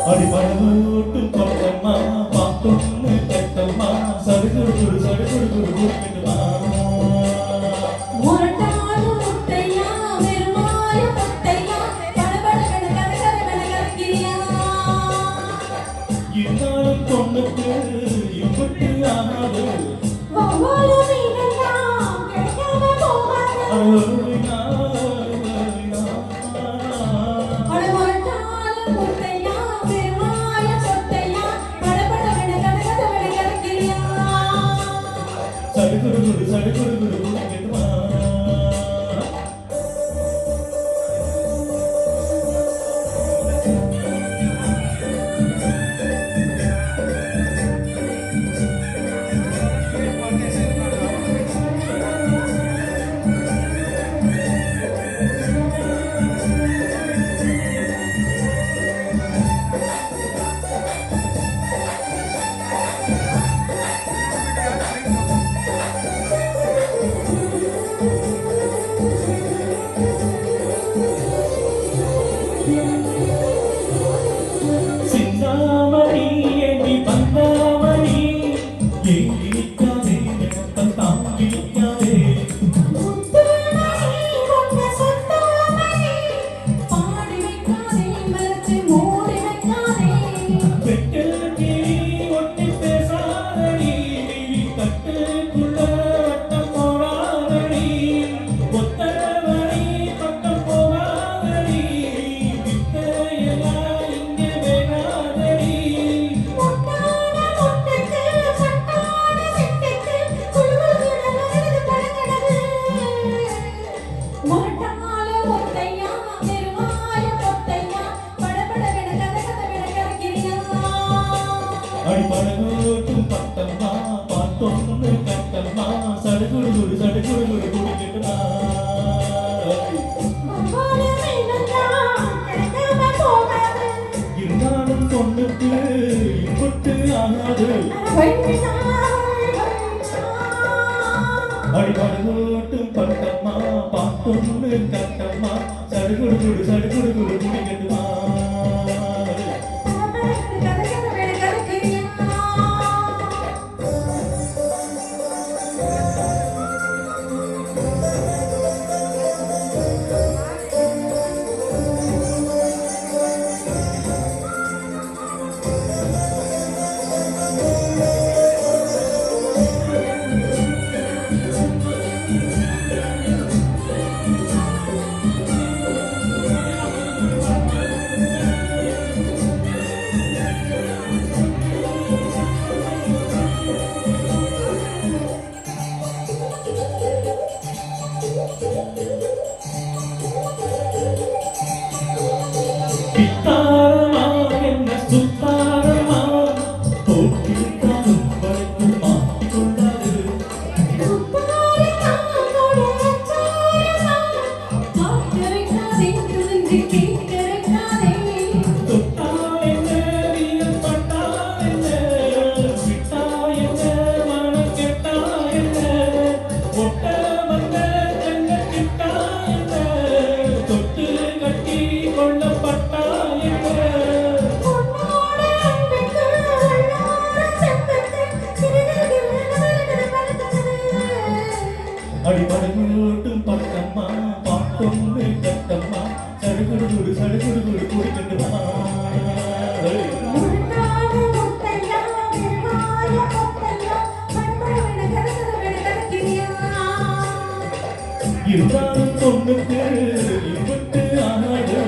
அடிபடலூட்டும் பட்டம்மா பாட்டொன்னு கட்டம்மா சடுகுடு சடுகுடு குடுக்கட்டுமா முரட்டாலும் முட்டையா வெறுமாய முட்டையா படபட கணக்கிறியா இருந்தாலும் பொண்ணுக்கு இப்பட்டு ஆனாது ஒவ்வொரு மீனெல்லாம் கிடைக்காம போகாது சடுகுடு சடுகுடு குடுக்கட்டுமா சிந்தாமணி எண்ணி வந்தாமணி ஏங்கிக்காதே எனப்பன் தாங்கிக்காதே வெட்டலுக்கு ஒட்டி பேசாதடி கட்டுக்குள்ள வட்டம் போடாதடி ஒத்தவழி பக்கம் போகாதடி வித்தையெல்லாம் இங்கே வேகாதடி அடிபடலூட்டும் பட்டம்மா பாட்டொன்னு கட்டம்மா சடுகுடு குடிக்கட்டுமா இருந்தாலும் பொண்ணுக்கு இப்பட்டு ஆகாது அடிபடலூட்டும் பட்டம்மா பாட்டொன்னு கட்டம்மா சடுகுடு குடிக்கட்டுமா பித்தாரமா என்ன சுத்தாரமா போக்கிருக்காலும் வரைக்கும் மாட்டிக்கொள்ளாது தொட்டா என்ன வீரம் பட்டா என்ன விட்டா என்ன மனம் கெட்டா என்ன ஒட்ட வந்த கண்ண கிட்டா என்ன தொட்டு கட்டி கொள்ளப்பட்டா அடிபடலூட்டும் பட்டம்மா பாட்டொன்னு கட்டம்மா சடுகுடு குடிக்கட்டுமா இருந்தாலும் பொண்ணுக்கு இப்பட்டு ஆகாது